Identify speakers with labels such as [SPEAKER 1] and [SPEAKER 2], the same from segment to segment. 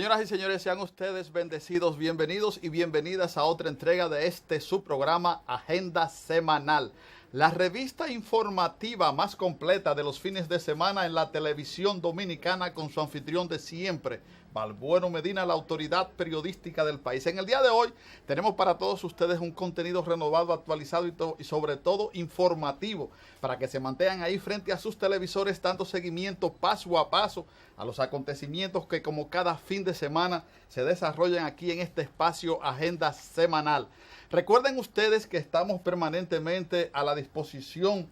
[SPEAKER 1] Señoras y señores, sean ustedes bendecidos, bienvenidos y bienvenidas a otra entrega de su programa Agenda Semanal, la revista informativa más completa de los fines de semana en la televisión dominicana, con su anfitrión de siempre, Balbueno Medina, la autoridad periodística del país. En el día de hoy tenemos para todos ustedes un contenido renovado, actualizado y sobre todo informativo, para que se mantengan ahí frente a sus televisores dando seguimiento paso a paso a los acontecimientos que como cada fin de semana se desarrollan aquí en este espacio Agenda Semanal. Recuerden ustedes que estamos permanentemente a la disposición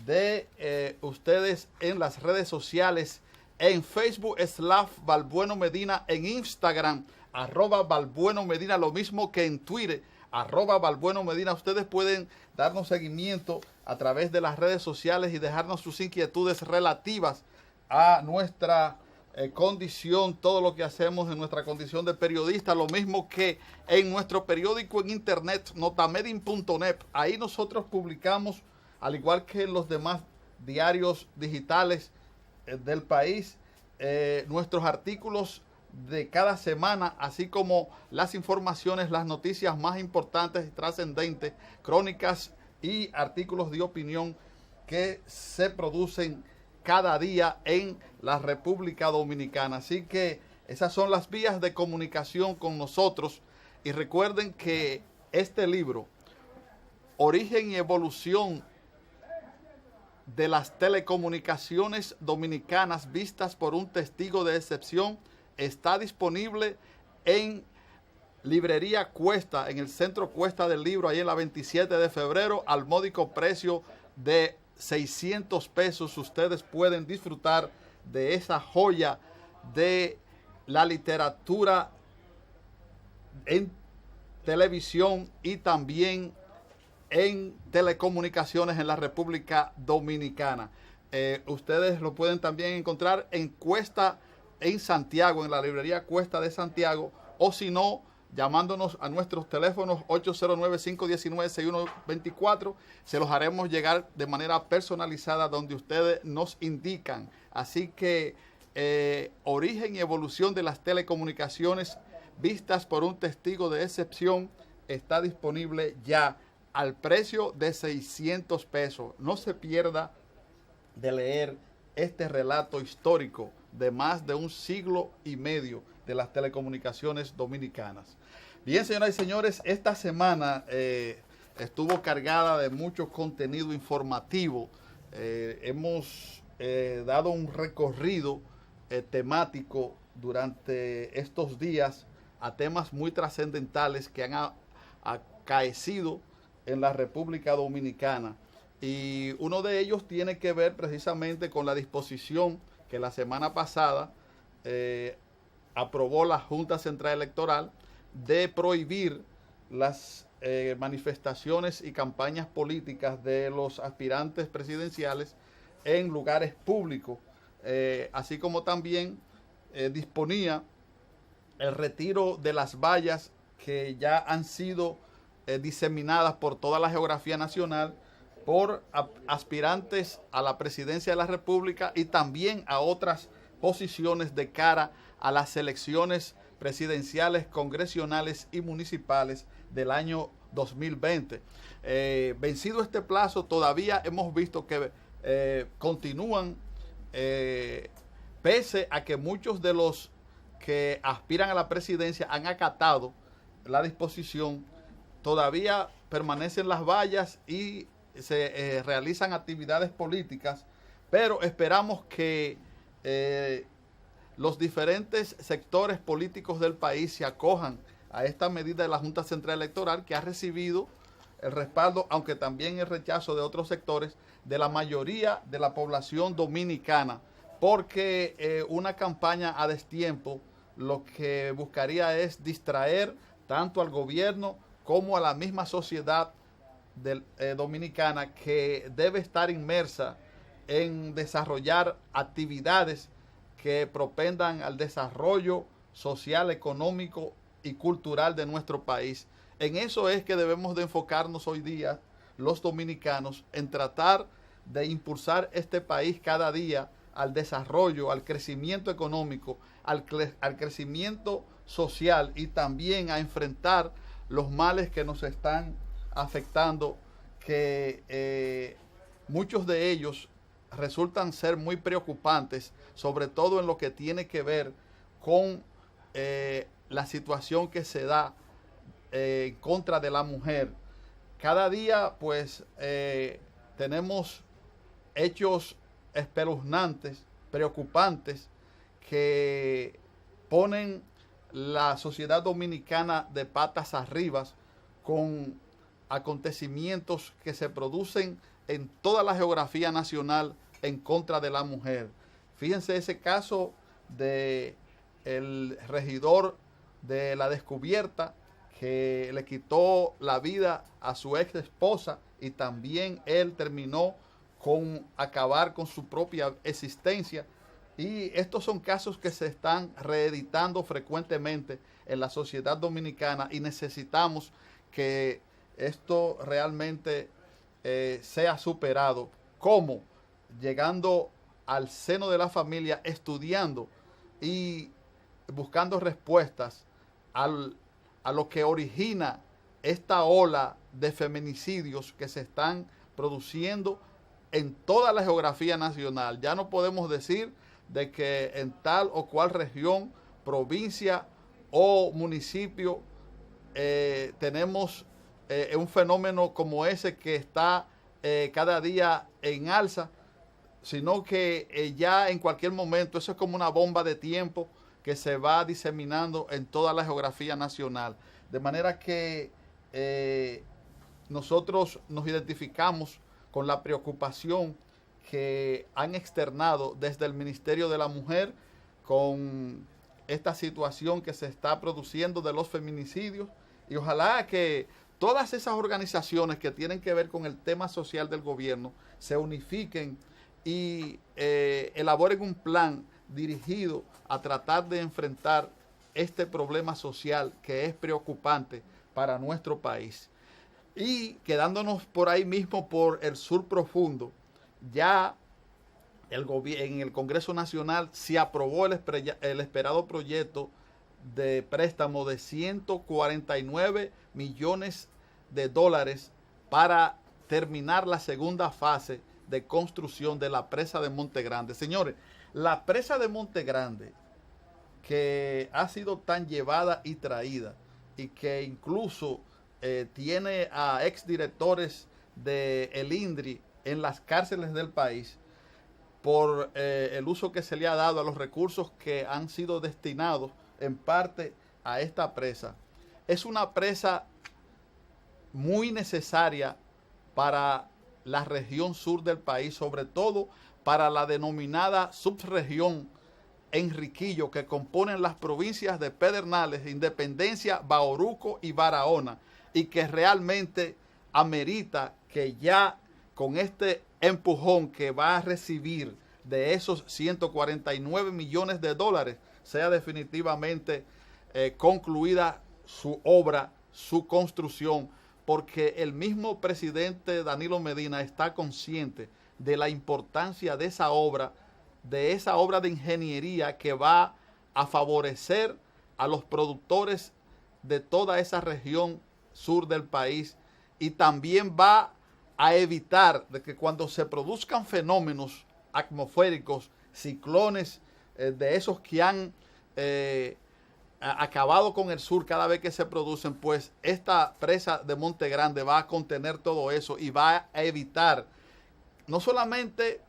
[SPEAKER 1] de ustedes en las redes sociales, en Facebook /Balbueno Medina, en Instagram @Balbueno Medina, lo mismo que en Twitter @Balbueno Medina. Ustedes pueden darnos seguimiento a través de las redes sociales y dejarnos sus inquietudes relativas a nuestra condición, todo lo que hacemos en nuestra condición de periodista, lo mismo que en nuestro periódico en internet, notamedin.net. Ahí nosotros publicamos, al igual que en los demás diarios digitales del país, nuestros artículos de cada semana, así como las informaciones, las noticias más importantes y trascendentes, crónicas y artículos de opinión que se producen cada día en la República Dominicana. Así que esas son las vías de comunicación con nosotros. Y recuerden que este libro, Origen y Evolución de las Telecomunicaciones Dominicanas vistas por un testigo de excepción, está disponible en Librería Cuesta, en el Centro Cuesta del Libro, ahí en la 27 de febrero, al módico precio de 600 pesos. Ustedes pueden disfrutar de esa joya de la literatura en televisión y también en telecomunicaciones en la República Dominicana. Ustedes lo pueden también encontrar en Cuesta, en Santiago, en la librería Cuesta de Santiago, o si no, llamándonos a nuestros teléfonos 809-519-6124, se los haremos llegar de manera personalizada donde ustedes nos indican. Así que Origen y Evolución de las Telecomunicaciones vistas por un testigo de excepción está disponible ya al precio de 600 pesos. No se pierda de leer este relato histórico de más de un siglo y medio de las telecomunicaciones dominicanas. Bien, señoras y señores, esta semana estuvo cargada de mucho contenido informativo. Hemos dado un recorrido temático durante estos días a temas muy trascendentales que han acaecido en la República Dominicana. Y uno de ellos tiene que ver precisamente con la disposición que la semana pasada aprobó la Junta Central Electoral de prohibir las manifestaciones y campañas políticas de los aspirantes presidenciales en lugares públicos, así como también disponía el retiro de las vallas que ya han sido diseminadas por toda la geografía nacional por aspirantes a la presidencia de la República y también a otras posiciones de cara a las elecciones presidenciales, congresionales y municipales del año 2020. Vencido este plazo, todavía hemos visto que continúan, pese a que muchos de los que aspiran a la presidencia han acatado la disposición, todavía permanecen las vallas y se realizan actividades políticas, pero esperamos que los diferentes sectores políticos del país se acojan a esta medida de la Junta Central Electoral, que ha recibido el respaldo, aunque también el rechazo de otros sectores, de la mayoría de la población dominicana, porque una campaña a destiempo lo que buscaría es distraer tanto al gobierno como a la misma sociedad dominicana, que debe estar inmersa en desarrollar actividades que propendan al desarrollo social, económico y cultural de nuestro país. En eso es que debemos de enfocarnos hoy día los dominicanos, en tratar de impulsar este país cada día al desarrollo, al crecimiento económico, al crecimiento social y también a enfrentar los males que nos están afectando, que muchos de ellos resultan ser muy preocupantes, sobre todo en lo que tiene que ver con la situación que se da en contra de la mujer. Cada día pues tenemos hechos espeluznantes, preocupantes, que ponen la sociedad dominicana de patas arriba con acontecimientos que se producen en toda la geografía nacional en contra de la mujer. Fíjense ese caso de el regidor de La Descubierta, que le quitó la vida a su ex esposa y también él terminó con acabar con su propia existencia. Y estos son casos que se están reeditando frecuentemente en la sociedad dominicana y necesitamos que esto realmente sea superado. ¿Cómo? Llegando al seno de la familia, estudiando y buscando respuestas a lo que origina esta ola de feminicidios que se están produciendo en toda la geografía nacional. Ya no podemos decir de que en tal o cual región, provincia o municipio tenemos un fenómeno como ese que está cada día en alza, sino que ya en cualquier momento eso es como una bomba de tiempo que se va diseminando en toda la geografía nacional. De manera que nosotros nos identificamos con la preocupación que han externado desde el Ministerio de la Mujer con esta situación que se está produciendo de los feminicidios, y ojalá que todas esas organizaciones que tienen que ver con el tema social del gobierno se unifiquen y elaboren un plan dirigido a tratar de enfrentar este problema social que es preocupante para nuestro país. Y quedándonos por ahí mismo, por el sur profundo, ya en el Congreso Nacional se aprobó el esperado proyecto de préstamo de 149 millones de dólares para terminar la segunda fase de construcción de la presa de Monte Grande. Señores, la presa de Monte Grande, que ha sido tan llevada y traída y que incluso tiene a exdirectores de el INDRI en las cárceles del país por el uso que se le ha dado a los recursos que han sido destinados en parte a esta presa. Es una presa muy necesaria para la región sur del país, sobre todo para la denominada subregión Enriquillo, que componen las provincias de Pedernales, Independencia, Bauruco y Barahona, y que realmente amerita que ya con este empujón que va a recibir de esos 149 millones de dólares, sea definitivamente concluida su obra, su construcción, porque el mismo presidente Danilo Medina está consciente de la importancia de esa obra de ingeniería que va a favorecer a los productores de toda esa región sur del país, y también va a evitar de que cuando se produzcan fenómenos atmosféricos, ciclones de esos que han acabado con el sur cada vez que se producen, pues esta presa de Monte Grande va a contener todo eso y va a evitar no solamente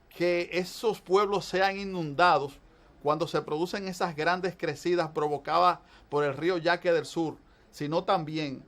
[SPEAKER 1] que esos pueblos sean inundados cuando se producen esas grandes crecidas provocadas por el río Yaque del Sur, sino también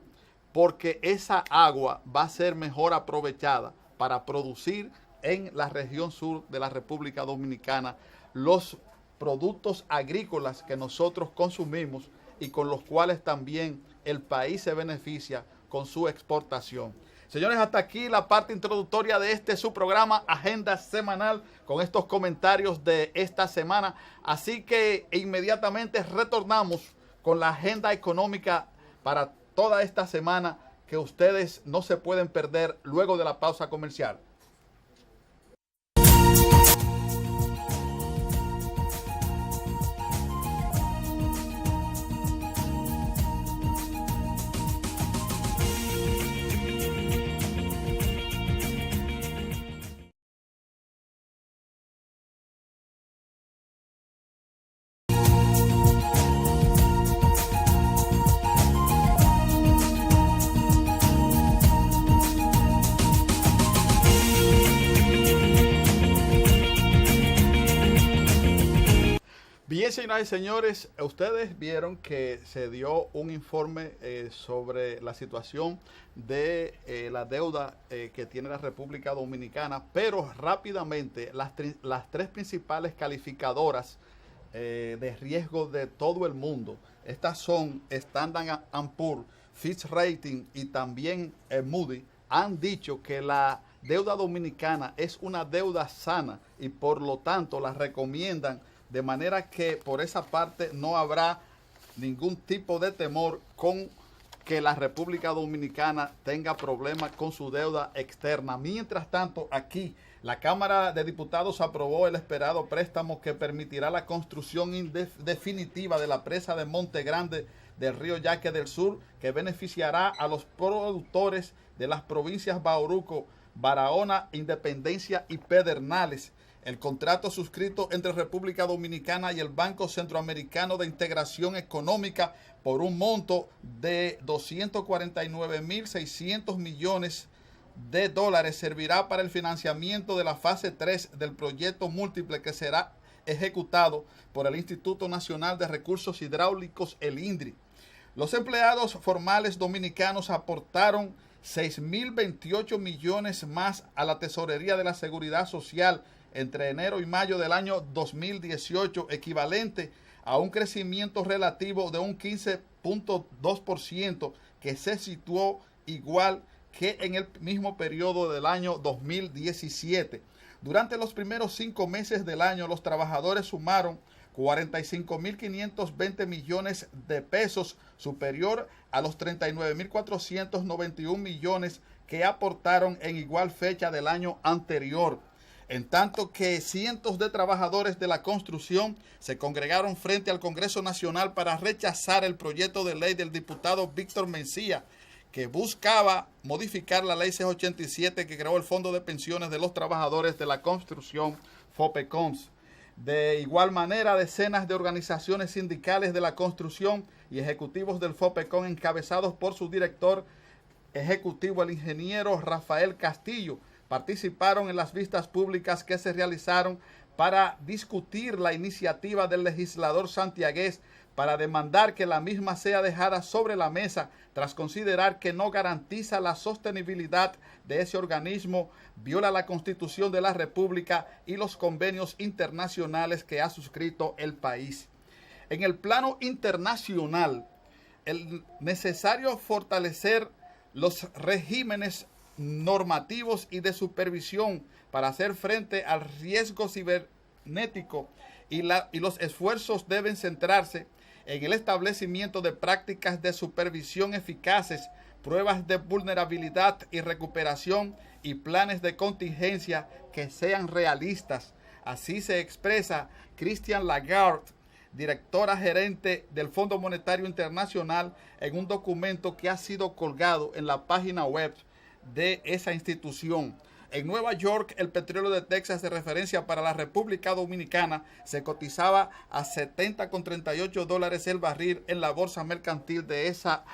[SPEAKER 1] porque esa agua va a ser mejor aprovechada para producir en la región sur de la República Dominicana los productos agrícolas que nosotros consumimos y con los cuales también el país se beneficia con su exportación. Señores, hasta aquí la parte introductoria de su programa Agenda Semanal, con estos comentarios de esta semana. Así que inmediatamente retornamos con la agenda económica para toda esta semana, que ustedes no se pueden perder luego de la pausa comercial. Bien, señoras y señores, ustedes vieron que se dio un informe sobre la situación de la deuda que tiene la República Dominicana, pero rápidamente las tres principales calificadoras de riesgo de todo el mundo, estas son Standard & Poor's, Fitch Rating y también Moody, han dicho que la deuda dominicana es una deuda sana y por lo tanto la recomiendan, de manera que por esa parte no habrá ningún tipo de temor con que la República Dominicana tenga problemas con su deuda externa. Mientras tanto, aquí la Cámara de Diputados aprobó el esperado préstamo que permitirá la construcción definitiva de la presa de Monte Grande del río Yaque del Sur, que beneficiará a los productores de las provincias Bauruco, Barahona, Independencia y Pedernales. El contrato suscrito entre República Dominicana y el Banco Centroamericano de Integración Económica por un monto de 249.600 millones de dólares servirá para el financiamiento de la fase 3 del proyecto múltiple que será ejecutado por el Instituto Nacional de Recursos Hidráulicos, el INDRI. Los empleados formales dominicanos aportaron 6.028 millones más a la Tesorería de la Seguridad Social entre enero y mayo del año 2018, equivalente a un crecimiento relativo de un 15.2% que se situó igual que en el mismo periodo del año 2017. Durante los primeros 5 meses del año, los trabajadores sumaron 45.520 millones de pesos, superior a los 39.491 millones que aportaron en igual fecha del año anterior. En tanto que cientos de trabajadores de la construcción se congregaron frente al Congreso Nacional para rechazar el proyecto de ley del diputado Víctor Mencía, que buscaba modificar la ley 687 que creó el Fondo de Pensiones de los Trabajadores de la Construcción, FOPECONS. De igual manera, decenas de organizaciones sindicales de la construcción y ejecutivos del FOPECON, encabezados por su director ejecutivo, el ingeniero Rafael Castillo, participaron en las vistas públicas que se realizaron para discutir la iniciativa del legislador santiagués para demandar que la misma sea dejada sobre la mesa tras considerar que no garantiza la sostenibilidad de ese organismo, viola la Constitución de la República y los convenios internacionales que ha suscrito el país. En el plano internacional, es necesario fortalecer los regímenes normativos y de supervisión para hacer frente al riesgo cibernético y los esfuerzos deben centrarse en el establecimiento de prácticas de supervisión eficaces, pruebas de vulnerabilidad y recuperación y planes de contingencia que sean realistas. Así se expresa Christine Lagarde, directora gerente del Fondo Monetario Internacional, en un documento que ha sido colgado en la página web de esa institución. En Nueva York, el petróleo de Texas de referencia para la República Dominicana se cotizaba a $70,38 el barril en la bolsa mercantil de esa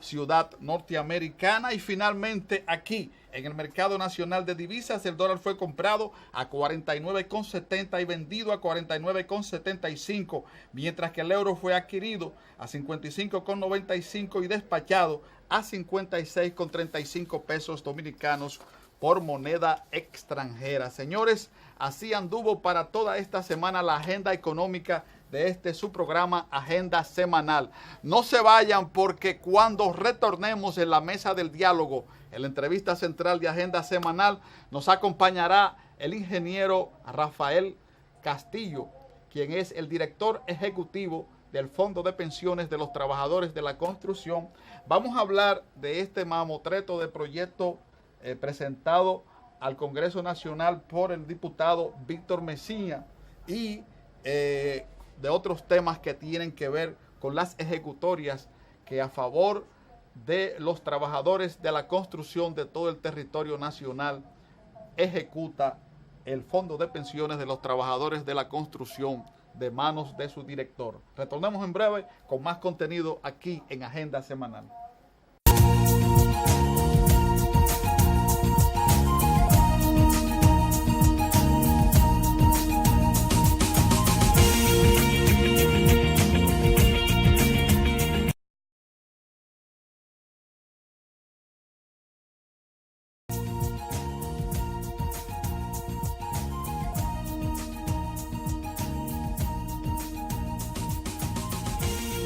[SPEAKER 1] ciudad norteamericana. Y finalmente aquí, en el mercado nacional de divisas, el dólar fue comprado a 49,70 y vendido a 49,75, mientras que el euro fue adquirido a 55,95 y despachado a 56,35 pesos dominicanos por moneda extranjera. Señores, así anduvo para toda esta semana la agenda económica de su programa Agenda Semanal. No se vayan, porque cuando retornemos en la mesa del diálogo, en la entrevista central de Agenda Semanal, nos acompañará el ingeniero Rafael Castillo, quien es el director ejecutivo del Fondo de Pensiones de los Trabajadores de la Construcción. Vamos a hablar de este mamotreto de proyecto presentado al Congreso Nacional por el diputado Víctor Mencía y de otros temas que tienen que ver con las ejecutorias que a favor de los trabajadores de la construcción de todo el territorio nacional ejecuta el Fondo de Pensiones de los Trabajadores de la Construcción de manos de su director. Retornemos en breve con más contenido aquí en Agenda Semanal.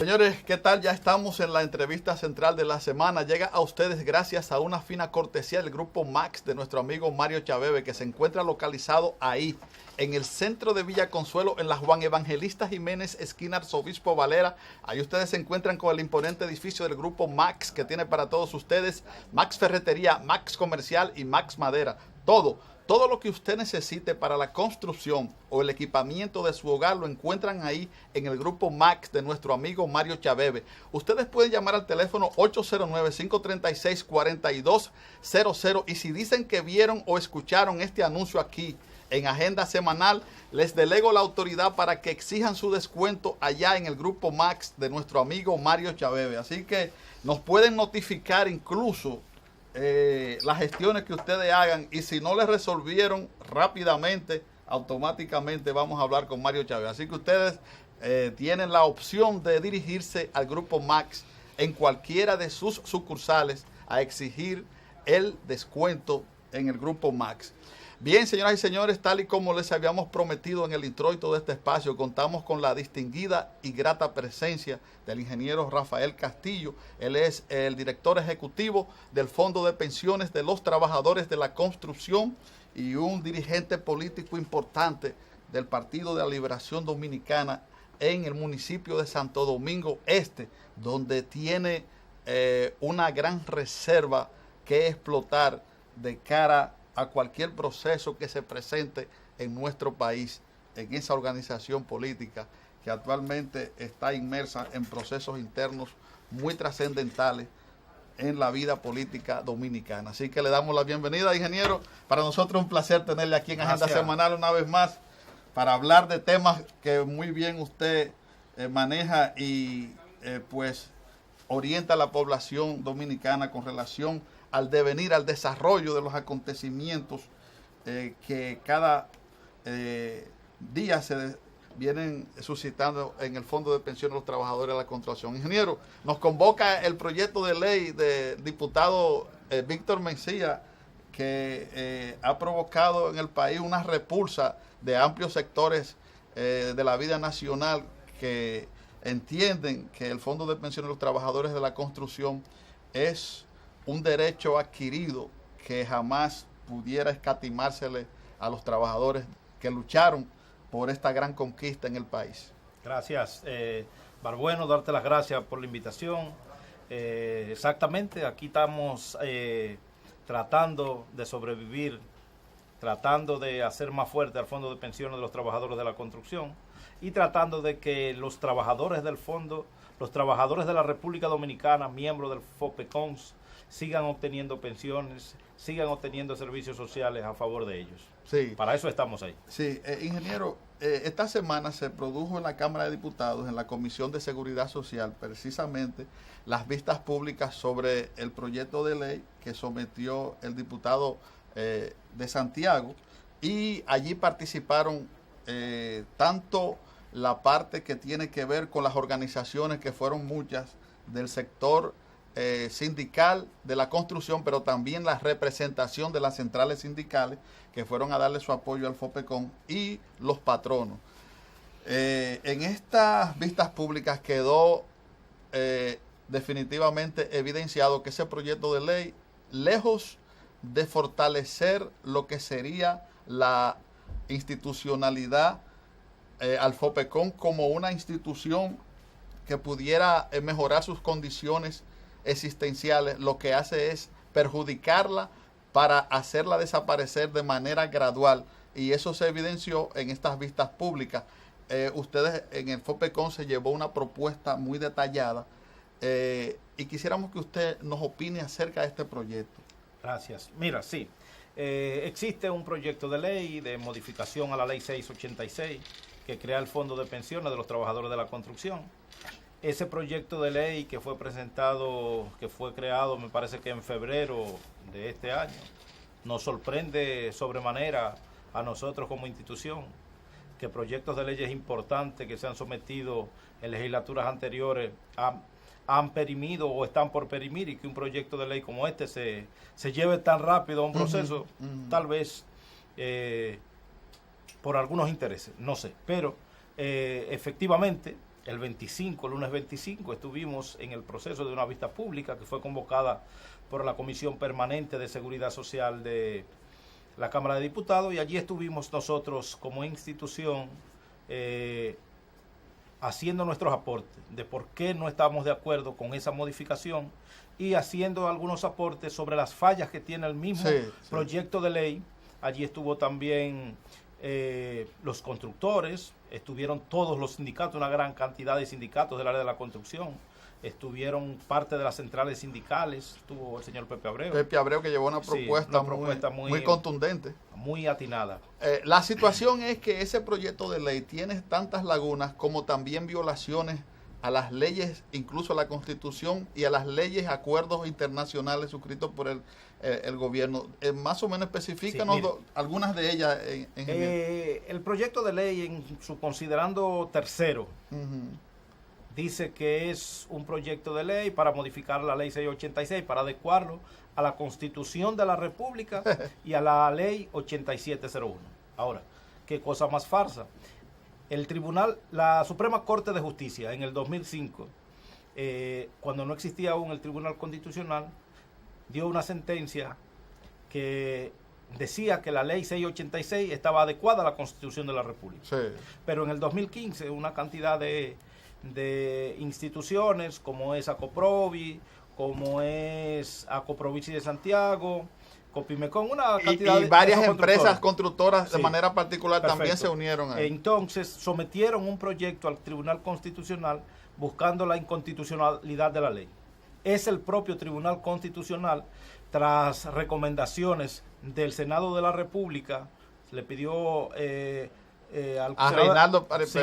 [SPEAKER 1] Señores, ¿qué tal? Ya estamos en la entrevista central de la semana. Llega a ustedes gracias a una fina cortesía del Grupo Max de nuestro amigo Mario Chaveve, que se encuentra localizado ahí, en el centro de Villa Consuelo, en la Juan Evangelista Jiménez, esquina Arzobispo Valera. Ahí ustedes se encuentran con el imponente edificio del Grupo Max, que tiene para todos ustedes Max Ferretería, Max Comercial y Max Madera. Todo lo que usted necesite para la construcción o el equipamiento de su hogar lo encuentran ahí en el Grupo Max de nuestro amigo Mario Chaveve. Ustedes pueden llamar al teléfono 809-536-4200 y si dicen que vieron o escucharon este anuncio aquí en Agenda Semanal, les delego la autoridad para que exijan su descuento allá en el Grupo Max de nuestro amigo Mario Chaveve. Así que nos pueden notificar incluso las gestiones que ustedes hagan, y si no les resolvieron rápidamente, automáticamente vamos a hablar con Mario Chávez. Así que ustedes tienen la opción de dirigirse al Grupo Max en cualquiera de sus sucursales a exigir el descuento en el Grupo Max. Bien, señoras y señores, tal y como les habíamos prometido en el introito de este espacio, contamos con la distinguida y grata presencia del ingeniero Rafael Castillo. Él es el director ejecutivo del Fondo de Pensiones de los Trabajadores de la Construcción y un dirigente político importante del Partido de la Liberación Dominicana en el municipio de Santo Domingo Este, donde tiene una gran reserva que explotar de cara a cualquier proceso que se presente en nuestro país, en esa organización política que actualmente está inmersa en procesos internos muy trascendentales en la vida política dominicana. Así que le damos la bienvenida, ingeniero. Para nosotros es un placer tenerle aquí en Agenda Semanal una vez más para hablar de temas que muy bien usted maneja y pues orienta a la población dominicana con relación al devenir, al desarrollo de los acontecimientos que cada día se vienen suscitando en el Fondo de Pensiones de los Trabajadores de la Construcción. Ingeniero, nos convoca el proyecto de ley del diputado Víctor Mencía, que ha provocado en el país una repulsa de amplios sectores de la vida nacional que entienden que el Fondo de Pensiones de los Trabajadores de la Construcción es un derecho adquirido que jamás pudiera escatimársele a los trabajadores que lucharon por esta gran conquista en el país.
[SPEAKER 2] Gracias, Barbueno, darte las gracias por la invitación. Exactamente, aquí estamos tratando de sobrevivir, tratando de hacer más fuerte al Fondo de Pensiones de los Trabajadores de la Construcción y tratando de que los trabajadores del fondo, los trabajadores de la República Dominicana, miembros del FOPECONS, sigan obteniendo pensiones, sigan obteniendo servicios sociales a favor de ellos.
[SPEAKER 1] Sí.
[SPEAKER 2] Para eso estamos ahí.
[SPEAKER 1] Sí, ingeniero, esta semana se produjo en la Cámara de Diputados, en la Comisión de Seguridad Social, precisamente las vistas públicas sobre el proyecto de ley que sometió el diputado de Santiago, y allí participaron tanto la parte que tiene que ver con las organizaciones, que fueron muchas, del sector sindical de la construcción, pero también la representación de las centrales sindicales que fueron a darle su apoyo al FOPECON, y los patronos. En estas vistas públicas quedó definitivamente evidenciado que ese proyecto de ley, lejos de fortalecer lo que sería la institucionalidad al FOPECON como una institución que pudiera mejorar sus condiciones existenciales, lo que hace es perjudicarla para hacerla desaparecer de manera gradual, y eso se evidenció en estas vistas públicas. Ustedes en el FOPECON se llevó una propuesta muy detallada y quisiéramos que usted nos opine acerca de este proyecto.
[SPEAKER 2] Gracias. Mira, sí, existe un proyecto de ley de modificación a la ley 686 que crea el Fondo de Pensiones de los Trabajadores de la Construcción. Ese proyecto de ley que fue presentado, que fue creado, me parece que en febrero de este año, nos sorprende sobremanera a nosotros como institución, que proyectos de leyes importantes que se han sometido en legislaturas anteriores han perimido o están por perimir, y que un proyecto de ley como este se lleve tan rápido a un proceso, tal vez por algunos intereses, no sé, pero efectivamente el 25, el lunes 25, estuvimos en el proceso de una vista pública que fue convocada por la Comisión Permanente de Seguridad Social de la Cámara de Diputados, y allí estuvimos nosotros como institución haciendo nuestros aportes de por qué no estamos de acuerdo con esa modificación y haciendo algunos aportes sobre las fallas que tiene el mismo proyecto de ley. Allí estuvo también los constructores, estuvieron todos los sindicatos, una gran cantidad de sindicatos del área de la construcción, estuvieron parte de las centrales sindicales, estuvo el señor Pepe Abreu.
[SPEAKER 1] Pepe Abreu, que llevó una propuesta, muy contundente.
[SPEAKER 2] Muy atinada.
[SPEAKER 1] La situación es que ese proyecto de ley tiene tantas lagunas como también violaciones a las leyes, incluso a la Constitución y a las leyes, acuerdos internacionales suscritos por el gobierno. Más o menos específicanos algunas de ellas.
[SPEAKER 2] El proyecto de ley, en su considerando tercero, dice que es un proyecto de ley para modificar la ley 686, para adecuarlo a la Constitución de la República y a la ley 8701. Ahora, qué cosa más farsa. El tribunal, la Suprema Corte de Justicia, en el 2005, cuando no existía aún el Tribunal Constitucional, dio una sentencia que decía que la ley 686 estaba adecuada a la Constitución de la República. Sí. Pero en el 2015, una cantidad de instituciones, como es ACOPROVI, como es ACOPROVICI de Santiago, Copimecon, una cantidad
[SPEAKER 1] y varias empresas constructoras de manera particular también se unieron ahí.
[SPEAKER 2] Entonces sometieron un proyecto al Tribunal Constitucional buscando la inconstitucionalidad de la ley. Es el propio Tribunal Constitucional, tras recomendaciones del Senado de la República, le pidió
[SPEAKER 1] a Reinaldo Pérez,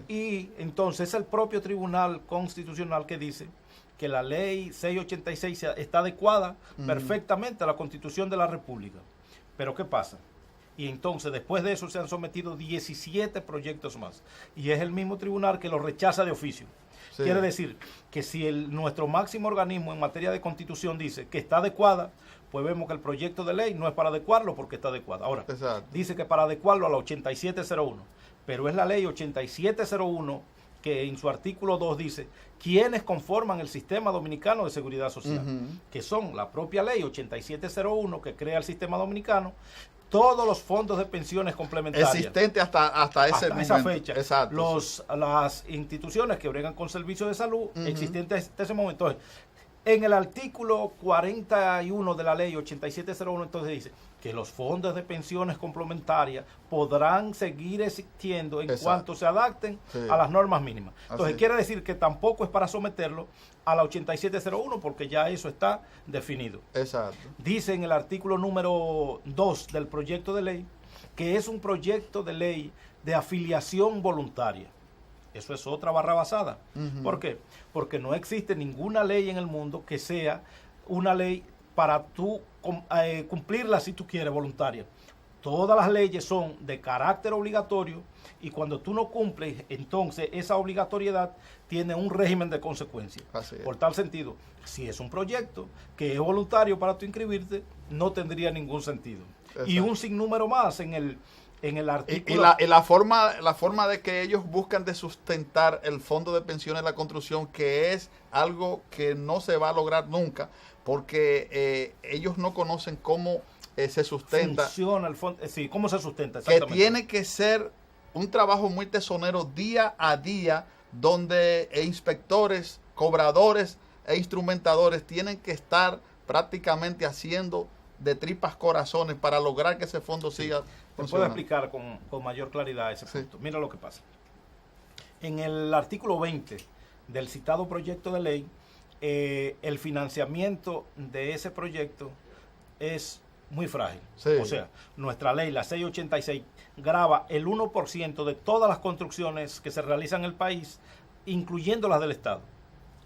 [SPEAKER 2] y entonces es el propio Tribunal Constitucional que dice que la ley 686 está adecuada perfectamente a la Constitución de la República. Pero ¿qué pasa? Y entonces después de eso se han sometido 17 proyectos más. Y es el mismo tribunal que los rechaza de oficio. Sí. Quiere decir que si nuestro máximo organismo en materia de Constitución dice que está adecuada, pues vemos que el proyecto de ley no es para adecuarlo porque está adecuada. Ahora, dice que para adecuarlo a la 8701, pero es la ley 8701 que en su artículo 2 dice quiénes conforman el sistema dominicano de seguridad social, que son la propia ley 8701 que crea el sistema dominicano, todos los fondos de pensiones complementarias
[SPEAKER 1] existentes hasta
[SPEAKER 2] esa fecha,
[SPEAKER 1] exacto,
[SPEAKER 2] las instituciones que bregan con servicios de salud existentes hasta ese momento. Entonces, en el artículo 41 de la ley 8701 entonces dice que los fondos de pensiones complementarias podrán seguir existiendo en cuanto se adapten a las normas mínimas. Entonces quiere decir que tampoco es para someterlo a la 8701 porque ya eso está definido.
[SPEAKER 1] Exacto.
[SPEAKER 2] Dice en el artículo número 2 del proyecto de ley que es un proyecto de ley de afiliación voluntaria. Eso es otra barrabasada. ¿Por qué? Porque no existe ninguna ley en el mundo que sea una ley para tú cumplirla si tú quieres voluntaria. Todas las leyes son de carácter obligatorio y cuando tú no cumples, entonces esa obligatoriedad tiene un régimen de consecuencias. Por tal sentido, si es un proyecto que es voluntario para tú inscribirte, no tendría ningún sentido. Exacto. Y un sinnúmero más en el artículo.
[SPEAKER 1] Y la forma de que ellos buscan de sustentar el fondo de pensiones de la construcción, que es algo que no se va a lograr nunca, porque ellos no conocen cómo se sustenta.
[SPEAKER 2] Funciona el fondo, cómo se sustenta.
[SPEAKER 1] Que tiene que ser un trabajo muy tesonero día a día, donde inspectores, cobradores e instrumentadores tienen que estar prácticamente haciendo de tripas corazones para lograr que ese fondo siga funcionando.
[SPEAKER 2] Te puedo explicar con mayor claridad ese punto. Mira lo que pasa. En el artículo 20 del citado proyecto de ley, el financiamiento de ese proyecto es muy frágil. O sea, nuestra ley, la 686, grava el 1% de todas las construcciones que se realizan en el país, incluyendo las del Estado.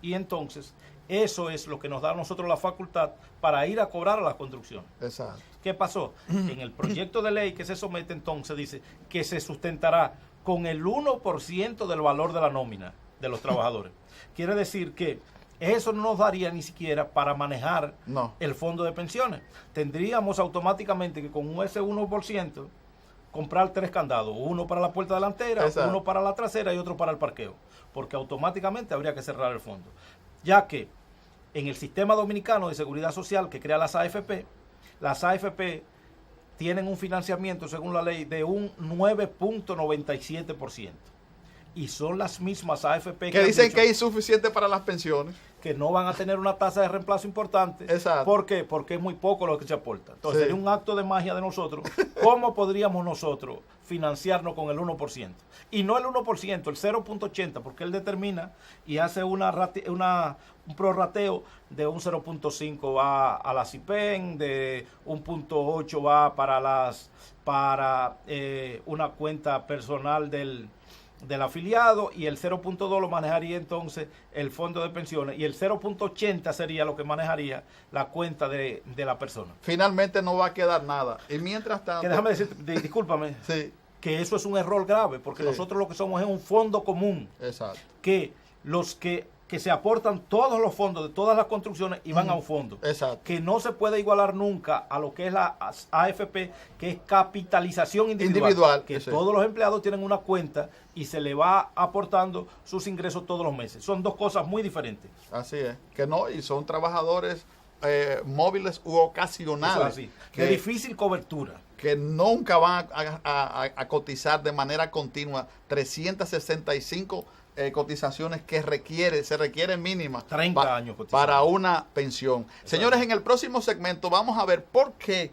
[SPEAKER 2] Y entonces, eso es lo que nos da a nosotros la facultad para ir a cobrar a las construcciones.
[SPEAKER 1] Exacto.
[SPEAKER 2] ¿Qué pasó? En el proyecto de ley que se somete entonces dice que se sustentará con el 1% del valor de la nómina de los trabajadores. Quiere decir que eso no nos daría ni siquiera para manejar el fondo de pensiones. Tendríamos automáticamente que con ese 1% comprar 3 candados, uno para la puerta delantera,
[SPEAKER 1] Exacto.
[SPEAKER 2] uno para la trasera y otro para el parqueo, porque automáticamente habría que cerrar el fondo, ya que en el sistema dominicano de seguridad social que crea las AFP tienen un financiamiento según la ley de un 9.97%. Y son las mismas AFP
[SPEAKER 1] que dicen que es insuficiente para las pensiones.
[SPEAKER 2] Que no van a tener una tasa de reemplazo importante.
[SPEAKER 1] Exacto.
[SPEAKER 2] ¿Por qué? Porque es muy poco lo que se aporta. Entonces,
[SPEAKER 1] Sí.
[SPEAKER 2] sería un acto de magia de nosotros. ¿Cómo podríamos nosotros financiarnos con el 1%? Y no el 1%, el 0.80%, porque él determina y hace un prorrateo de un 0.5 va a la CIPEN, de un 0.8 va para una cuenta personal del afiliado, y el 0.2 lo manejaría entonces el fondo de pensiones, y el 0.80 sería lo que manejaría la cuenta de la persona.
[SPEAKER 1] Finalmente no va a quedar nada. Y mientras tanto...
[SPEAKER 2] Que déjame decirte, discúlpame,
[SPEAKER 1] Sí,
[SPEAKER 2] que eso es un error grave, porque
[SPEAKER 1] Sí.
[SPEAKER 2] nosotros lo que somos es un fondo común,
[SPEAKER 1] exacto.
[SPEAKER 2] que los que se aportan todos los fondos de todas las construcciones y van a un fondo.
[SPEAKER 1] Exacto.
[SPEAKER 2] Que no se puede igualar nunca a lo que es la AFP, que es capitalización individual. Que
[SPEAKER 1] sí.
[SPEAKER 2] todos los empleados tienen una cuenta y se le va aportando sus ingresos todos los meses. Son dos cosas muy diferentes.
[SPEAKER 1] Así es. Que no, y son trabajadores móviles u ocasionales.
[SPEAKER 2] Eso es así. De difícil cobertura.
[SPEAKER 1] Que nunca van a cotizar de manera continua 365 cotizaciones que se requieren mínimas
[SPEAKER 2] 30 años cotizando
[SPEAKER 1] para una pensión. Exacto. Señores, en el próximo segmento vamos a ver por qué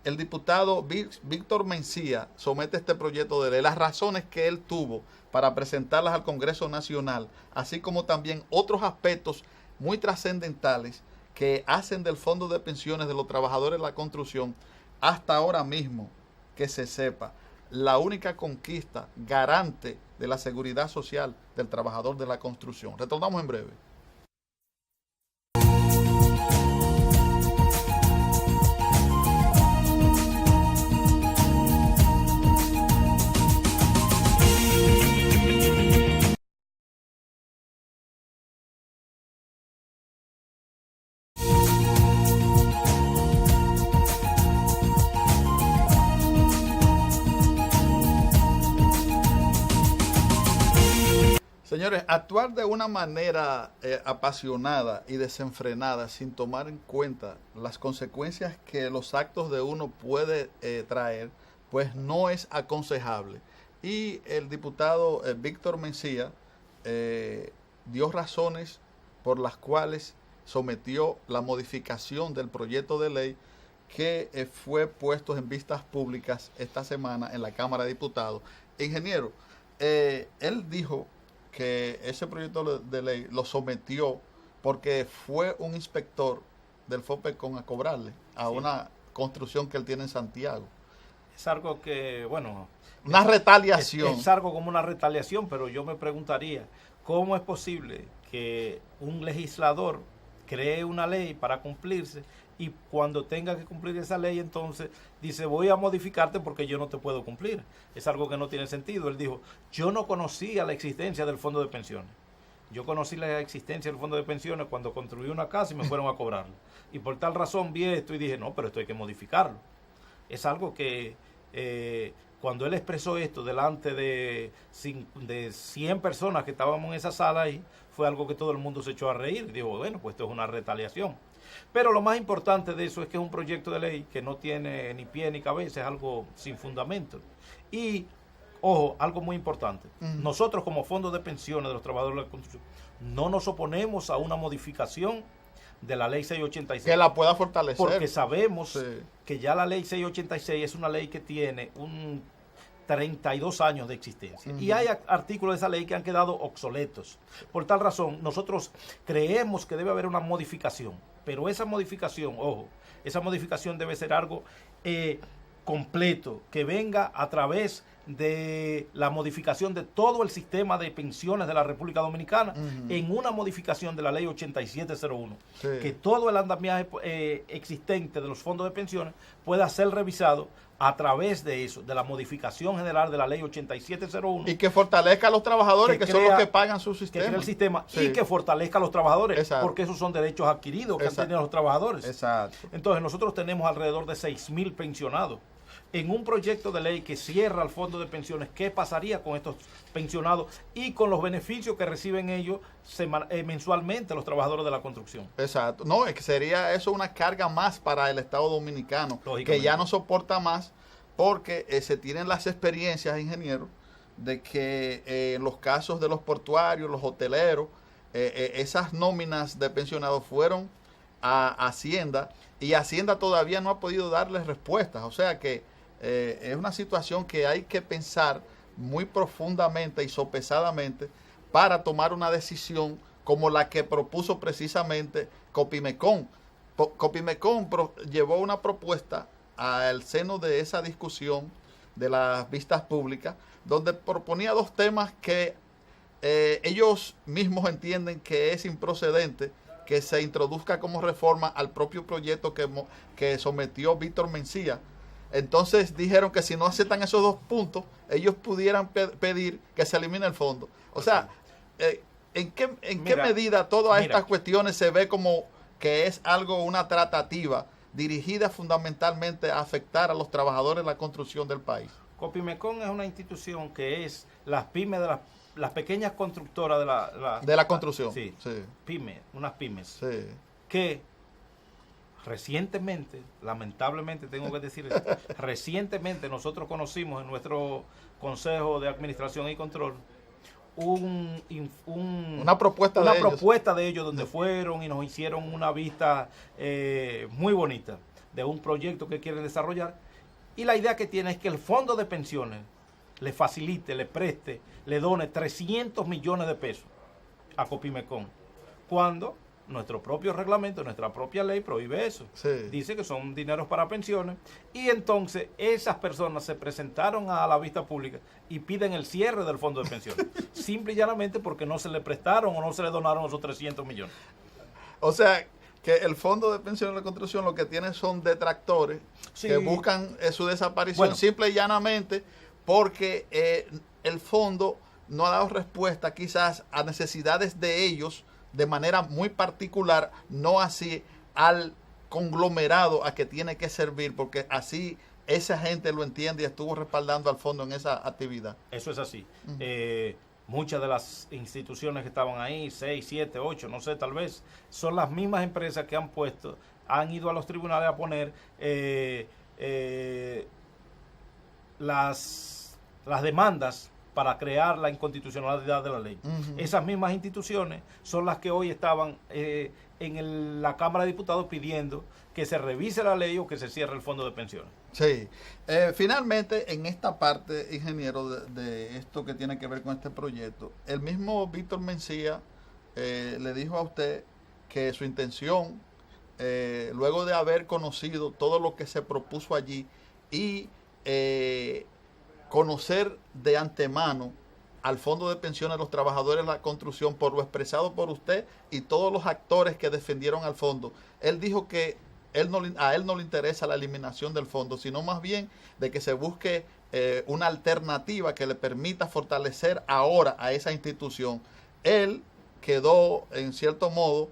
[SPEAKER 1] el diputado Víctor Mencía somete este proyecto de ley, las razones que él tuvo para presentarlas al Congreso Nacional, así como también otros aspectos muy trascendentales que hacen del Fondo de Pensiones de los Trabajadores de la Construcción, hasta ahora mismo, que se sepa, la única conquista garante de la seguridad social del trabajador de la construcción. Retornamos en breve. Señores, actuar de una manera apasionada y desenfrenada sin tomar en cuenta las consecuencias que los actos de uno puede traer, pues no es aconsejable. Y el diputado Víctor Mencía dio razones por las cuales sometió la modificación del proyecto de ley que fue puesto en vistas públicas esta semana en la Cámara de Diputados. Ingeniero, él dijo que ese proyecto de ley lo sometió porque fue un inspector del FOPECON a cobrarle a una construcción que él tiene en Santiago.
[SPEAKER 2] Es algo que, bueno...
[SPEAKER 1] Una retaliación.
[SPEAKER 2] Es algo como una retaliación, pero yo me preguntaría, ¿cómo es posible que un legislador cree una ley para cumplirse y cuando tenga que cumplir esa ley entonces dice voy a modificarte porque yo no te puedo cumplir? Es algo que no tiene sentido. Él dijo, yo no conocía la existencia del fondo de pensiones. Yo conocí la existencia del fondo de pensiones cuando construí una casa y me fueron a cobrarlo. Y por tal razón vi esto y dije, no, pero esto hay que modificarlo. Es algo que cuando él expresó esto delante de 100 personas que estábamos en esa sala ahí, fue algo que todo el mundo se echó a reír. Dijo, bueno, pues esto es una retaliación. Pero lo más importante de eso es que es un proyecto de ley que no tiene ni pie ni cabeza, es algo sin fundamento. Y, ojo, algo muy importante. Nosotros como Fondo de Pensiones de los Trabajadores de la Construcción no nos oponemos a una modificación de la ley 686.
[SPEAKER 1] Que la pueda fortalecer.
[SPEAKER 2] Porque sabemos que ya la ley 686 es una ley que tiene 32 años de existencia. Y hay artículos de esa ley que han quedado obsoletos. Por tal razón, nosotros creemos que debe haber una modificación. Pero esa modificación, ojo, esa modificación debe ser algo completo, que venga a través de la modificación de todo el sistema de pensiones de la República Dominicana en una modificación de la ley 8701. Que todo el andamiaje existente de los fondos de pensiones pueda ser revisado a través de eso, de la modificación general de la ley 8701.
[SPEAKER 1] Y que fortalezca a los trabajadores, que son los que pagan su sistema.
[SPEAKER 2] Que crea el sistema y que fortalezca a los trabajadores.
[SPEAKER 1] Exacto.
[SPEAKER 2] Porque esos son derechos adquiridos que han tenido los trabajadores.
[SPEAKER 1] Exacto.
[SPEAKER 2] Entonces nosotros tenemos alrededor de 6,000 pensionados. en un proyecto de ley que cierra el fondo de pensiones, ¿qué pasaría con estos pensionados y con los beneficios que reciben ellos mensualmente los trabajadores de la construcción?
[SPEAKER 1] Exacto. No, es que sería eso una carga más para el Estado Dominicano, que ya no soporta más, porque se tienen las experiencias, ingenieros, de que en los casos de los portuarios, los hoteleros, esas nóminas de pensionados fueron a Hacienda, y Hacienda todavía no ha podido darles respuestas. O sea que es una situación que hay que pensar muy profundamente y sopesadamente para tomar una decisión como la que propuso precisamente Copimecon. Copimecon llevó una propuesta al seno de esa discusión de las vistas públicas, donde proponía dos temas que ellos mismos entienden que es improcedente que se introduzca como reforma al propio proyecto que sometió Víctor Mencía. Entonces dijeron que si no aceptan esos dos puntos, ellos pudieran pedir que se elimine el fondo. O sea, ¿en qué medida todas estas cuestiones se ve como que es una tratativa dirigida fundamentalmente a afectar a los trabajadores de la construcción del país?
[SPEAKER 2] Copimecon es una institución que es las pymes de las pequeñas constructoras
[SPEAKER 1] de la construcción.
[SPEAKER 2] Sí, pymes, unas pymes.
[SPEAKER 1] Sí.
[SPEAKER 2] Que recientemente, lamentablemente tengo que decir esto, recientemente nosotros conocimos en nuestro Consejo de Administración y Control
[SPEAKER 1] una propuesta
[SPEAKER 2] de ellos donde fueron y nos hicieron una vista muy bonita de un proyecto que quieren desarrollar, y la idea que tiene es que el fondo de pensiones le facilite, le preste, le done 300 millones de pesos a Copimecon, cuando nuestro propio reglamento, nuestra propia ley prohíbe eso.
[SPEAKER 1] Sí.
[SPEAKER 2] Dice que son dineros para pensiones, y entonces esas personas se presentaron a la vista pública y piden el cierre del fondo de pensiones, simple y llanamente porque no se le prestaron o no se le donaron esos 300 millones.
[SPEAKER 1] O sea, que el fondo de pensiones de la construcción lo que tiene son detractores que buscan su desaparición simple y llanamente porque el fondo no ha dado respuesta quizás a necesidades de ellos de manera muy particular, no así al conglomerado a que tiene que servir, porque así esa gente lo entiende y estuvo respaldando al fondo en esa actividad.
[SPEAKER 2] Eso es así. Muchas de las instituciones que estaban ahí, 6, 7, 8, no sé, tal vez, son las mismas empresas que han ido a los tribunales a poner las demandas para crear la inconstitucionalidad de la ley. Esas mismas instituciones son las que hoy estaban en la Cámara de Diputados pidiendo que se revise la ley o que se cierre el fondo de pensiones.
[SPEAKER 1] Sí. Finalmente, en esta parte, ingeniero, de esto que tiene que ver con este proyecto, el mismo Víctor Mencía le dijo a usted que su intención, luego de haber conocido todo lo que se propuso allí y conocer de antemano al Fondo de Pensiones de los Trabajadores de la Construcción por lo expresado por usted y todos los actores que defendieron al fondo, él dijo que a él no le interesa la eliminación del fondo, sino más bien de que se busque una alternativa que le permita fortalecer ahora a esa institución. Él quedó, en cierto modo,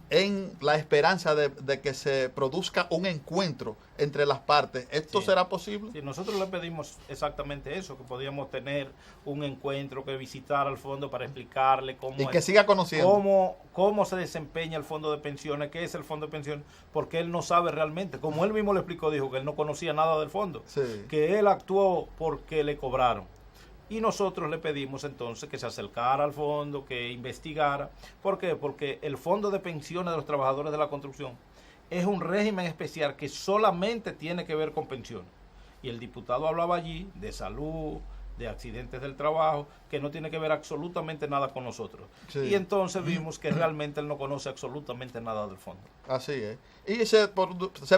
[SPEAKER 1] en la esperanza de que se produzca un encuentro entre las partes. ¿Esto será posible?
[SPEAKER 2] Sí, nosotros le pedimos exactamente eso, que podíamos tener un encuentro, que visitara el fondo para explicarle cómo...
[SPEAKER 1] Y que siga conociendo.
[SPEAKER 2] Cómo se desempeña el fondo de pensiones, qué es el fondo de pensiones, porque él no sabe realmente. Como él mismo le explicó, dijo que él no conocía nada del fondo, que él actuó porque le cobraron. Y nosotros le pedimos entonces que se acercara al fondo, que investigara. ¿Por qué? Porque el Fondo de Pensiones de los Trabajadores de la Construcción es un régimen especial que solamente tiene que ver con pensiones. Y el diputado hablaba allí de salud, de accidentes del trabajo, que no tiene que ver absolutamente nada con nosotros. Sí. Y entonces vimos que realmente él no conoce absolutamente nada del fondo.
[SPEAKER 1] Así es. Y se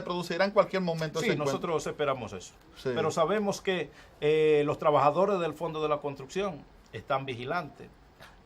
[SPEAKER 1] producirá en cualquier momento.
[SPEAKER 2] Sí, nosotros esperamos eso. Sí. Pero sabemos que los trabajadores del Fondo de la Construcción están vigilantes.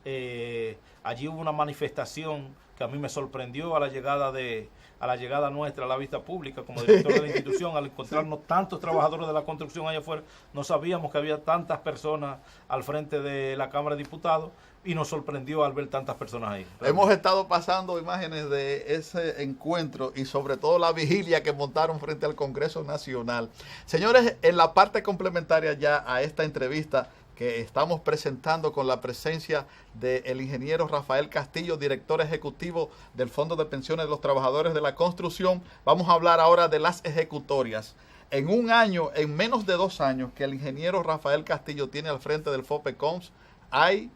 [SPEAKER 2] Allí hubo una manifestación que a mí me sorprendió a la llegada nuestra a la vista pública como director de la institución. Al encontrarnos tantos trabajadores de la construcción allá afuera, no sabíamos que había tantas personas al frente de la Cámara de Diputados, y nos sorprendió al ver tantas personas ahí.
[SPEAKER 1] Hemos estado pasando imágenes de ese encuentro y sobre todo la vigilia que montaron frente al Congreso Nacional. Señores, en la parte complementaria ya a esta entrevista que estamos presentando con la presencia del ingeniero Rafael Castillo, director ejecutivo del Fondo de Pensiones de los Trabajadores de la Construcción, vamos a hablar ahora de las ejecutorias. En un año, en menos de 2 años que el ingeniero Rafael Castillo tiene al frente del FOPECOMS, hay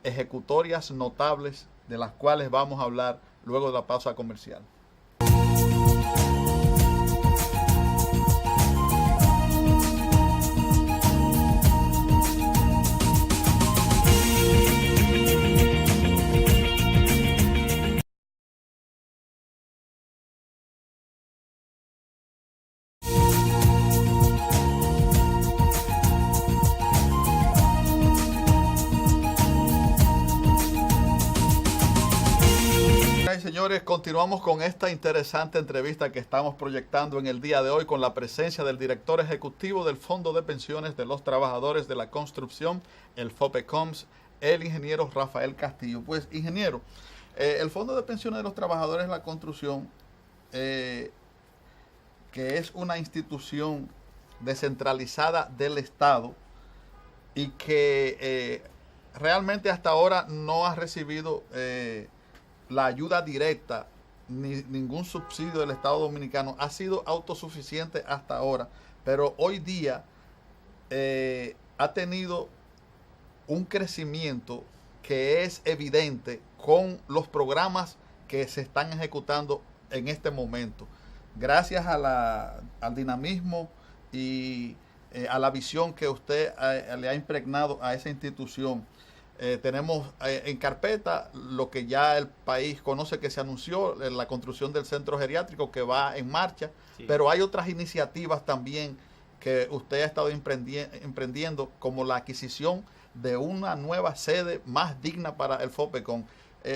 [SPEAKER 1] ejecutorias notables de las cuales vamos a hablar luego de la pausa comercial. Señores, continuamos con esta interesante entrevista que estamos proyectando en el día de hoy con la presencia del director ejecutivo del Fondo de Pensiones de los Trabajadores de la Construcción, el FOPECOMS, el ingeniero Rafael Castillo. Pues, ingeniero, el Fondo de Pensiones de los Trabajadores de la Construcción, que es una institución descentralizada del Estado y que realmente hasta ahora no ha recibido la ayuda directa ni ningún subsidio del Estado Dominicano, ha sido autosuficiente hasta ahora, pero hoy día ha tenido un crecimiento que es evidente con los programas que se están ejecutando en este momento, gracias a al dinamismo y a la visión que usted le ha impregnado a esa institución. Tenemos en carpeta lo que ya el país conoce, que se anunció, la construcción del centro geriátrico que va en marcha, sí. Pero hay otras iniciativas también que usted ha estado emprendiendo, como la adquisición de una nueva sede más digna para el FOPECOM.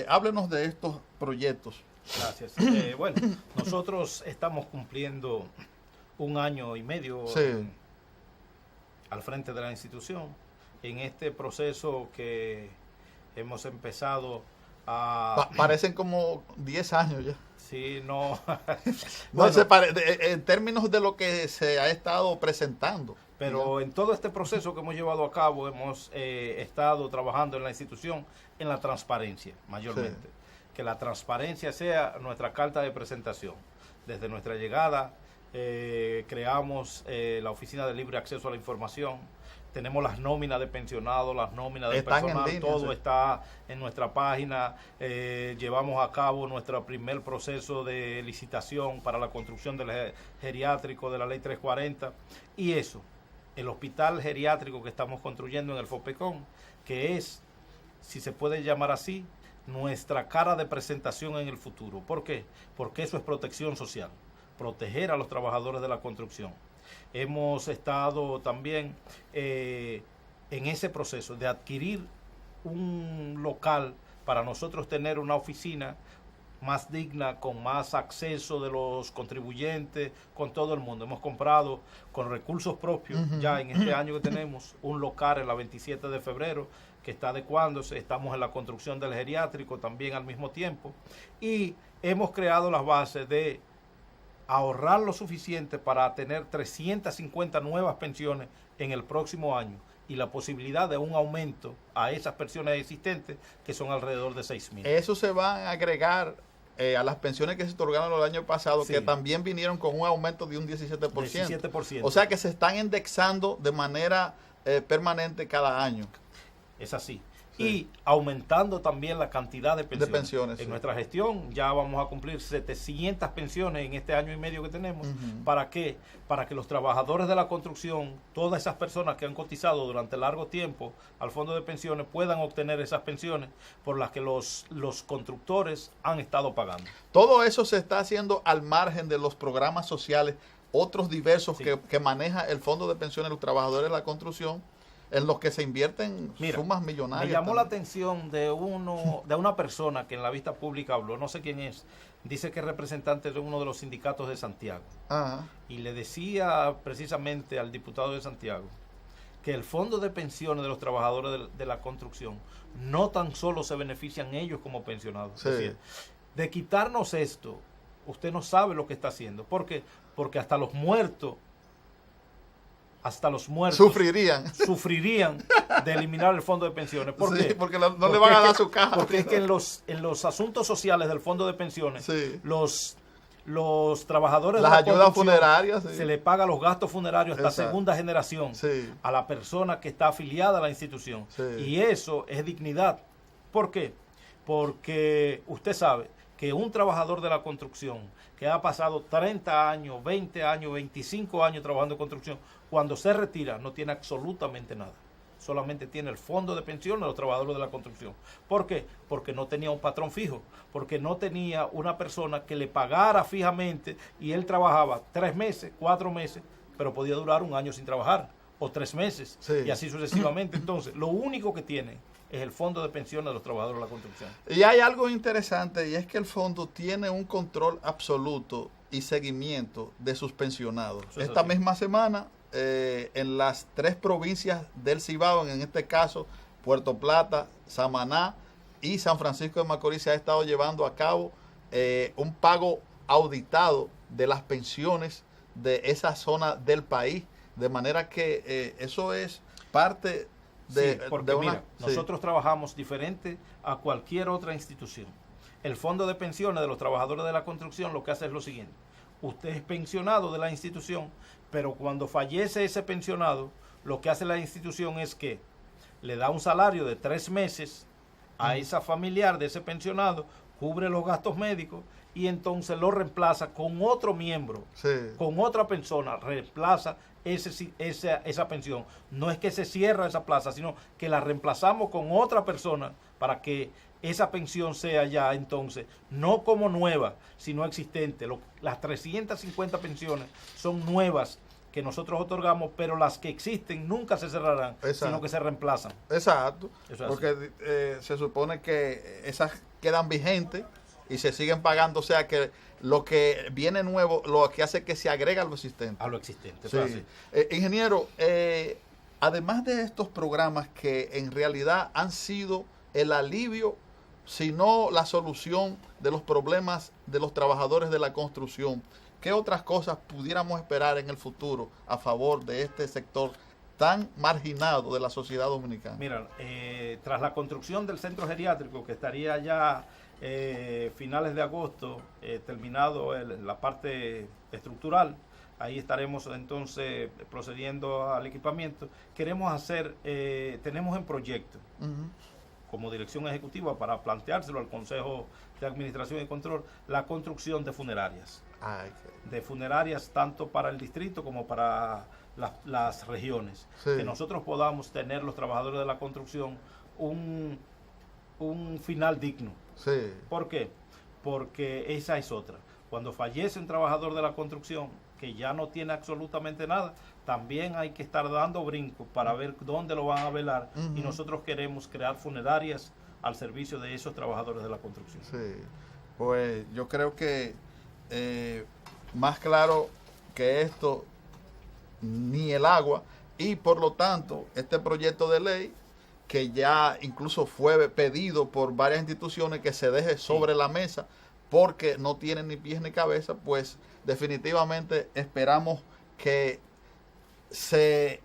[SPEAKER 1] Háblenos de estos proyectos.
[SPEAKER 2] Gracias. Bueno, nosotros estamos cumpliendo 1 año y medio
[SPEAKER 1] sí.
[SPEAKER 2] Al frente de la institución. En este proceso que hemos empezado a...
[SPEAKER 1] Parecen como 10 años ya.
[SPEAKER 2] Sí, no.
[SPEAKER 1] Bueno, en términos de lo que se ha estado presentando.
[SPEAKER 2] Pero en todo este proceso que hemos llevado a cabo, hemos estado trabajando en la institución en la transparencia, mayormente. Sí. Que la transparencia sea nuestra carta de presentación. Desde nuestra llegada, creamos la Oficina de Libre Acceso a la Información. Tenemos las nóminas de pensionados, las nóminas de personal, línea, todo sí. Está en nuestra página. Llevamos a cabo nuestro primer proceso de licitación para la construcción del geriátrico de la Ley 340. Y eso, el hospital geriátrico que estamos construyendo en el FOPECOM, que es, si se puede llamar así, nuestra cara de presentación en el futuro. ¿Por qué? Porque eso es protección social, proteger a los trabajadores de la construcción. Hemos estado también en ese proceso de adquirir un local para nosotros tener una oficina más digna, con más acceso de los contribuyentes, con todo el mundo. Hemos comprado con recursos propios, ya en este año que tenemos, un local en la 27 de febrero, que está adecuándose. Estamos en la construcción del geriátrico también al mismo tiempo. Y hemos creado las bases de ahorrar lo suficiente para tener 350 nuevas pensiones en el próximo año y la posibilidad de un aumento a esas pensiones existentes, que son alrededor de 6,000.
[SPEAKER 1] Eso se va a agregar a las pensiones que se otorgaron el año pasado, sí. Que también vinieron con un aumento de un 17%.
[SPEAKER 2] 17%.
[SPEAKER 1] O sea que se están indexando de manera permanente cada año.
[SPEAKER 2] Es así. Sí. Y aumentando también la cantidad de pensiones. En nuestra gestión ya vamos a cumplir 700 pensiones en este año y medio que tenemos. ¿Para qué? Para que los trabajadores de la construcción, todas esas personas que han cotizado durante largo tiempo al fondo de pensiones, puedan obtener esas pensiones por las que los constructores han estado pagando.
[SPEAKER 1] Todo eso se está haciendo al margen de los programas sociales, otros diversos, sí. que maneja el Fondo de Pensiones de los Trabajadores de la Construcción, en los que se invierten
[SPEAKER 2] Mira,
[SPEAKER 1] sumas millonarias.
[SPEAKER 2] Me llamó
[SPEAKER 1] también
[SPEAKER 2] la atención de una persona que en la vista pública habló, no sé quién es, dice que es representante de uno de los sindicatos de Santiago.
[SPEAKER 1] Ajá.
[SPEAKER 2] Y le decía precisamente al diputado de Santiago que el fondo de pensiones de los trabajadores de la construcción no tan solo se benefician ellos como pensionados.
[SPEAKER 1] Sí.
[SPEAKER 2] Es decir, de quitarnos esto, usted no sabe lo que está haciendo. ¿Por qué? Porque hasta los muertos
[SPEAKER 1] sufrirían
[SPEAKER 2] de eliminar el fondo de pensiones. ¿Por qué?
[SPEAKER 1] Porque no le van a dar su caja.
[SPEAKER 2] Porque es que en los asuntos sociales del fondo de pensiones,
[SPEAKER 1] sí,
[SPEAKER 2] los trabajadores
[SPEAKER 1] las
[SPEAKER 2] de la
[SPEAKER 1] ayudas funerarias, sí,
[SPEAKER 2] se le paga los gastos funerarios hasta
[SPEAKER 1] exacto,
[SPEAKER 2] segunda generación,
[SPEAKER 1] sí,
[SPEAKER 2] a la persona que está afiliada a la institución.
[SPEAKER 1] Sí.
[SPEAKER 2] Y eso es dignidad. ¿Por qué? Porque usted sabe que un trabajador de la construcción que ha pasado 30 años, 20 años, 25 años trabajando en construcción, cuando se retira no tiene absolutamente nada. Solamente tiene el fondo de pensión de los trabajadores de la construcción. ¿Por qué? Porque no tenía un patrón fijo, porque no tenía una persona que le pagara fijamente y él trabajaba 3 meses, 4 meses, pero podía durar un año sin trabajar, o 3 meses,
[SPEAKER 1] sí,
[SPEAKER 2] y así sucesivamente. Entonces, lo único que tiene es el fondo de pensiones de los trabajadores de la construcción.
[SPEAKER 1] Y hay algo interesante, y es que el fondo tiene un control absoluto y seguimiento de sus pensionados. Esta misma semana, en las 3 provincias del Cibao, en este caso Puerto Plata, Samaná y San Francisco de Macorís, se ha estado llevando a cabo un pago auditado de las pensiones de esa zona del país, de manera que eso es parte de,
[SPEAKER 2] porque
[SPEAKER 1] de una...
[SPEAKER 2] mira, nosotros trabajamos diferente a cualquier otra institución. El fondo de pensiones de los trabajadores de la construcción lo que hace es lo siguiente: usted es pensionado de la institución, pero cuando fallece ese pensionado, lo que hace la institución es que le da un salario de 3 meses a esa familiar de ese pensionado, cubre los gastos médicos y entonces lo reemplaza con otro miembro,
[SPEAKER 1] sí,
[SPEAKER 2] con otra persona, reemplaza esa pensión. No es que se cierra esa plaza, sino que la reemplazamos con otra persona para que esa pensión sea ya entonces no como nueva, sino existente. Las 350 pensiones son nuevas que nosotros otorgamos, pero las que existen nunca se cerrarán,
[SPEAKER 1] exacto,
[SPEAKER 2] sino que se reemplazan.
[SPEAKER 1] Exacto,
[SPEAKER 2] Eso
[SPEAKER 1] porque se supone que esas quedan vigentes y se siguen pagando, o sea que lo que viene nuevo, lo que hace que se agrega a lo existente.
[SPEAKER 2] A lo existente,
[SPEAKER 1] sí. Ingeniero, además de estos programas que en realidad han sido el alivio, sino la solución de los problemas de los trabajadores de la construcción, ¿qué otras cosas pudiéramos esperar en el futuro a favor de este sector tan marginado de la sociedad dominicana?
[SPEAKER 2] Mira, tras la construcción del centro geriátrico, que estaría ya finales de agosto, terminado la parte estructural, ahí estaremos entonces procediendo al equipamiento. Queremos hacer, tenemos en proyecto, como dirección ejecutiva, para planteárselo al Consejo de Administración y Control, la construcción de funerarias. De funerarias tanto para el distrito como para las regiones. Sí. Que nosotros podamos tener, los trabajadores de la construcción, un final digno.
[SPEAKER 1] Sí.
[SPEAKER 2] ¿Por qué? Porque esa es otra. Cuando fallece un trabajador de la construcción que ya no tiene absolutamente nada, también hay que estar dando brincos para ver dónde lo van a velar. Y nosotros queremos crear funerarias al servicio de esos trabajadores de la construcción.
[SPEAKER 1] Sí. Pues yo creo que más claro que esto ni el agua, y por lo tanto este proyecto de ley, que ya incluso fue pedido por varias instituciones que se deje sobre la mesa porque no tiene ni pies ni cabeza, pues definitivamente esperamos que se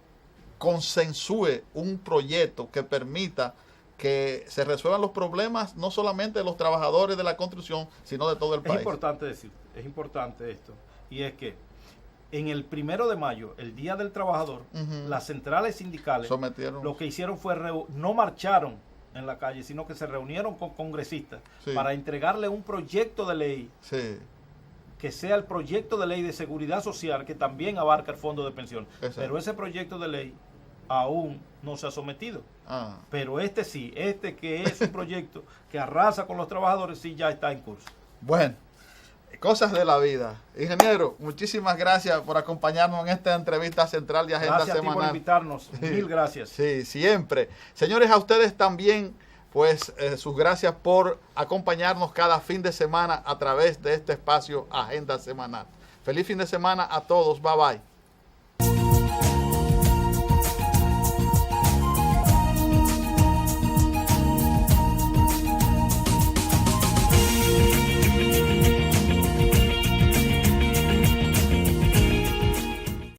[SPEAKER 1] consensúe un proyecto que permita que se resuelvan los problemas no solamente de los trabajadores de la construcción, sino de todo el país.
[SPEAKER 2] Es importante decir, es importante esto, y es que en el 1 de mayo, el Día del Trabajador, las centrales sindicales lo que hicieron fue no marcharon en la calle, sino que se reunieron con congresistas para entregarle un proyecto de ley que sea el proyecto de ley de seguridad social, que también abarca el fondo de pensión. Pero ese proyecto de ley aún no se ha sometido. Pero este sí, que es un proyecto que arrasa con los trabajadores, sí ya está en curso.
[SPEAKER 1] Bueno, Cosas de la vida. Ingeniero, muchísimas gracias por acompañarnos en esta entrevista central de Agenda
[SPEAKER 2] Gracias
[SPEAKER 1] Semanal.
[SPEAKER 2] Gracias por invitarnos. Mil gracias.
[SPEAKER 1] Sí, siempre. Señores, a ustedes también, pues sus gracias por acompañarnos cada fin de semana a través de este espacio Agenda Semanal. Feliz fin de semana a todos. Bye bye.